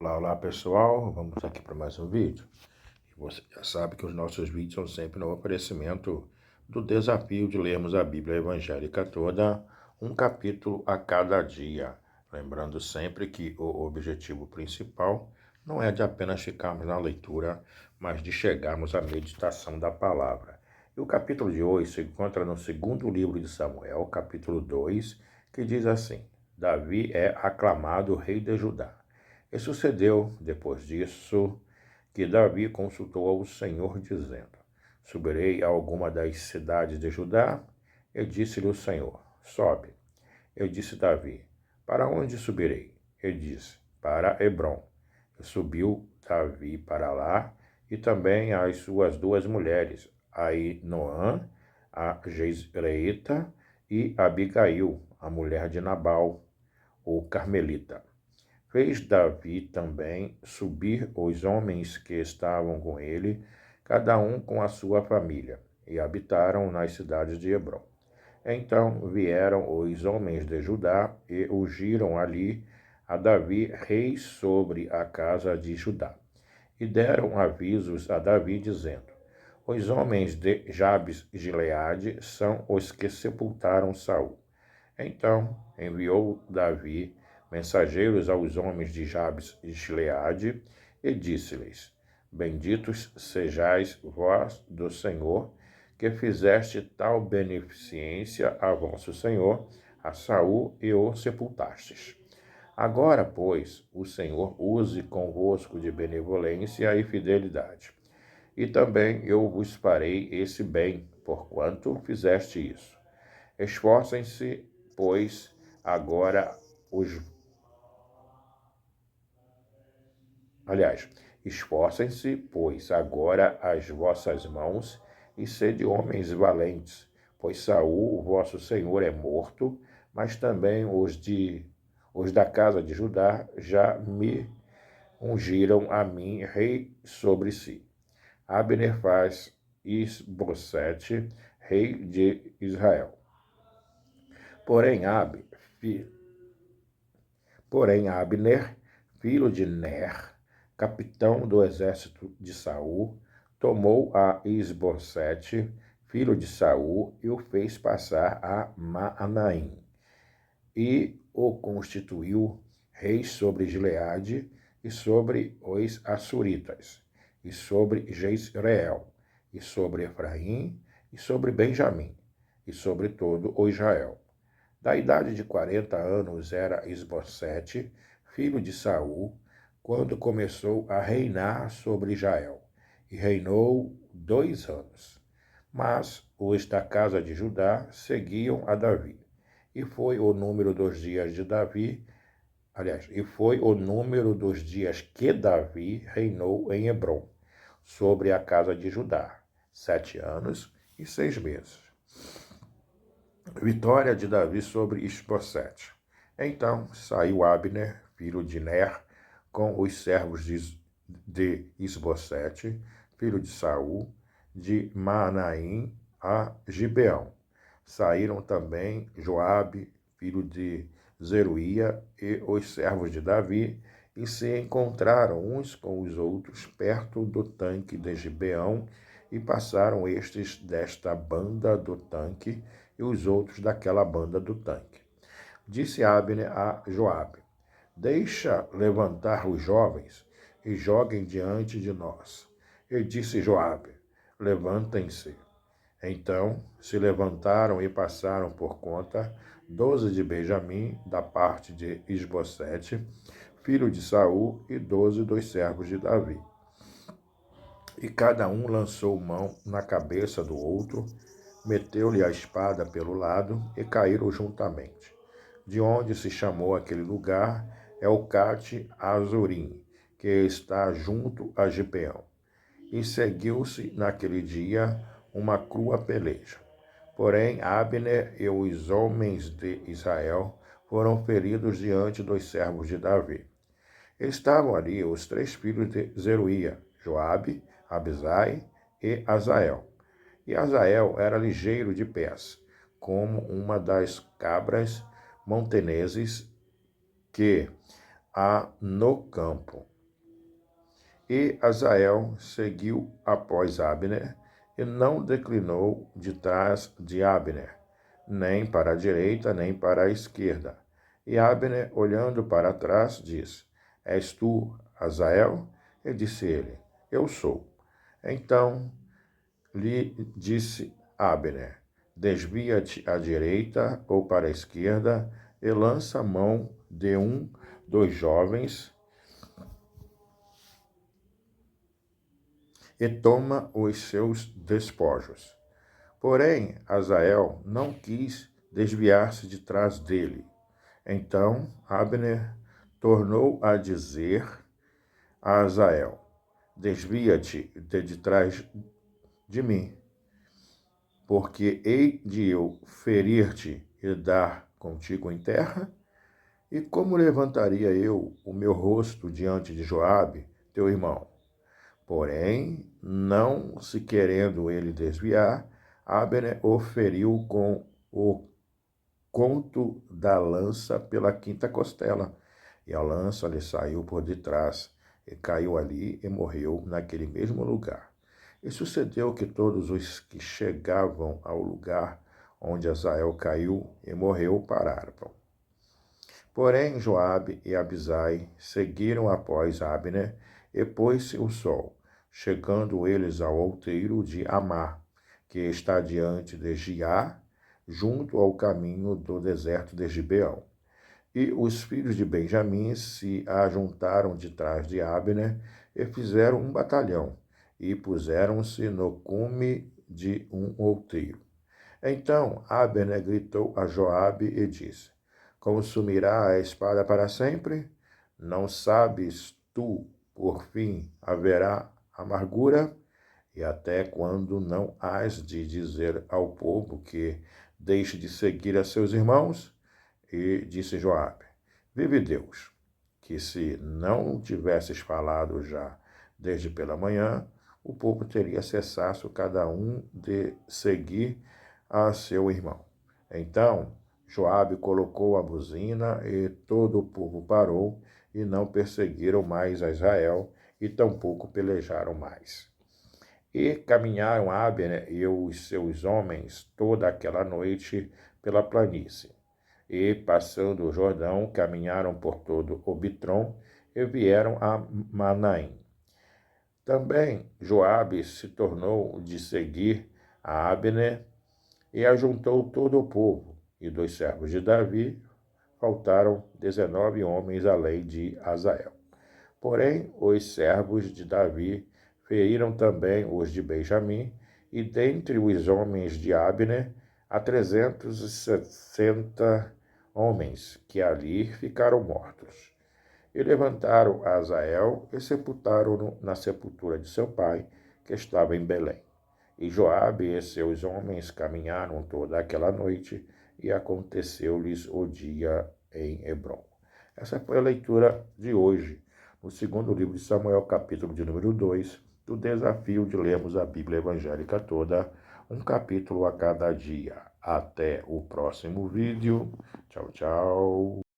Olá, olá pessoal, vamos aqui para mais um vídeo. E você já sabe que os nossos vídeos são sempre no oferecimento do desafio de lermos a Bíblia evangélica toda, um capítulo a cada dia. Lembrando sempre que o objetivo principal não é de apenas ficarmos na leitura, mas de chegarmos à meditação da palavra. E o capítulo de hoje se encontra no segundo livro de Samuel, capítulo 2, que diz assim: Davi é aclamado rei de Judá. E sucedeu, depois disso, que Davi consultou ao Senhor, dizendo: Subirei a alguma das cidades de Judá? E disse-lhe o Senhor: Sobe. Eu disse Davi: Para onde subirei? E disse: Para Hebrom. E subiu Davi para lá, e também as suas duas mulheres, Ainoã, a Jezreelita, e Abigail, a mulher de Nabal, o Carmelita. Fez Davi também subir os homens que estavam com ele, cada um com a sua família, e habitaram nas cidades de Hebrom. Então vieram os homens de Judá e ungiram ali a Davi rei sobre a casa de Judá. E deram avisos a Davi, dizendo: Os homens de Jabes e Gileade são os que sepultaram Saul. Então enviou Davi mensageiros aos homens de Jabes e Gileade e disse-lhes: Benditos sejais vós do Senhor, que fizeste tal beneficência a vosso Senhor, a Saul, e o sepultastes. Agora, pois, o Senhor use convosco de benevolência e fidelidade. E também eu vos farei esse bem, porquanto fizeste isso. Esforcem-se, pois, agora os... Aliás, esforcem-se, pois, agora as vossas mãos e sede homens valentes, pois Saul, o vosso senhor, é morto, mas também os da casa de Judá já me ungiram a mim rei sobre si. Abner faz Isbosete, rei de Israel. Porém, Abner, filho de Ner, capitão do exército de Saul, tomou a Isbosete, filho de Saul, e o fez passar a Maanaim, e o constituiu rei sobre Gileade, e sobre os Assuritas, e sobre Jezreel, e sobre Efraim, e sobre Benjamim, e sobre todo o Israel. Da idade de 40 anos era Isbosete, filho de Saul, quando começou a reinar sobre Israel, e reinou 2 anos. Mas os da casa de Judá seguiam a Davi, e foi o número dos dias de Davi, e foi o número dos dias que Davi reinou em Hebrom, sobre a casa de Judá, 7 anos e 6 meses. Vitória de Davi sobre Isbosete. Então saiu Abner, filho de Ner, com os servos de Isbosete, filho de Saul, de Maanaim a Gibeão. Saíram também Joabe, filho de Zeruia, e os servos de Davi, e se encontraram uns com os outros perto do tanque de Gibeão, e passaram estes desta banda do tanque e os outros daquela banda do tanque. Disse Abner a Joabe: Deixa levantar os jovens e joguem diante de nós. E disse Joabe: Levantem-se. Então se levantaram e passaram por conta 12 de Benjamim, da parte de Isbosete, filho de Saul, e 12 dos servos de Davi. E cada um lançou mão na cabeça do outro, meteu-lhe a espada pelo lado, e caíram juntamente. De onde se chamou aquele lugar é o Cate Azurim, que está junto a Gibeão. E seguiu-se naquele dia uma crua peleja. Porém, Abner e os homens de Israel foram feridos diante dos servos de Davi. Estavam ali os 3 filhos de Zeruia, Joabe, Abisai e Azael. E Azael era ligeiro de pés, como uma das cabras monteneses que no campo. E Azael seguiu após Abner, e não declinou de trás de Abner, nem para a direita, nem para a esquerda. E Abner, olhando para trás, disse: És tu, Azael? E disse ele: Eu sou. Então lhe disse Abner: Desvia-te à direita ou para a esquerda, e lança a mão de dos jovens, e toma os seus despojos. Porém, Azael não quis desviar-se de trás dele. Então Abner tornou a dizer a Azael: Desvia-te de trás de mim, porque hei de eu ferir-te e dar contigo em terra? E como levantaria eu o meu rosto diante de Joabe, teu irmão? Porém, não se querendo ele desviar, Abner o feriu com o conto da lança pela quinta costela, e a lança lhe saiu por detrás, e caiu ali e morreu naquele mesmo lugar. E sucedeu que todos os que chegavam ao lugar onde Azael caiu e morreu pararam. Porém, Joabe e Abisai seguiram após Abner, e pôs-se o sol, chegando eles ao outeiro de Amá, que está diante de Giá, junto ao caminho do deserto de Gibeão. E os filhos de Benjamim se ajuntaram de trás de Abner e fizeram um batalhão, e puseram-se no cume de um outeiro. Então Abner gritou a Joabe e disse: Consumirá a espada para sempre? Não sabes tu, por fim, haverá amargura? E até quando não hás de dizer ao povo que deixe de seguir a seus irmãos? E disse Joabe: Vive Deus, que se não tivesses falado já desde pela manhã, o povo teria cessado cada um de seguir a seu irmão. Então Joabe colocou a buzina, e todo o povo parou, e não perseguiram mais a Israel, e tampouco pelejaram mais. E caminharam Abner e os seus homens toda aquela noite pela planície. E, passando o Jordão, caminharam por todo o Bitrom, e vieram a Manaim. Também Joabe se tornou de seguir a Abner, e ajuntou todo o povo, e dos servos de Davi faltaram 19 homens além de Azael. Porém, os servos de Davi feriram também os de Benjamim, e dentre os homens de Abner, há 360 homens que ali ficaram mortos. E levantaram Azael e sepultaram-no na sepultura de seu pai, que estava em Belém. E Joabe e seus homens caminharam toda aquela noite, e aconteceu-lhes o dia em Hebrom. Essa foi a leitura de hoje, no segundo livro de Samuel, capítulo de número 2, do desafio de lermos a Bíblia evangélica toda, um capítulo a cada dia. Até o próximo vídeo. Tchau, tchau.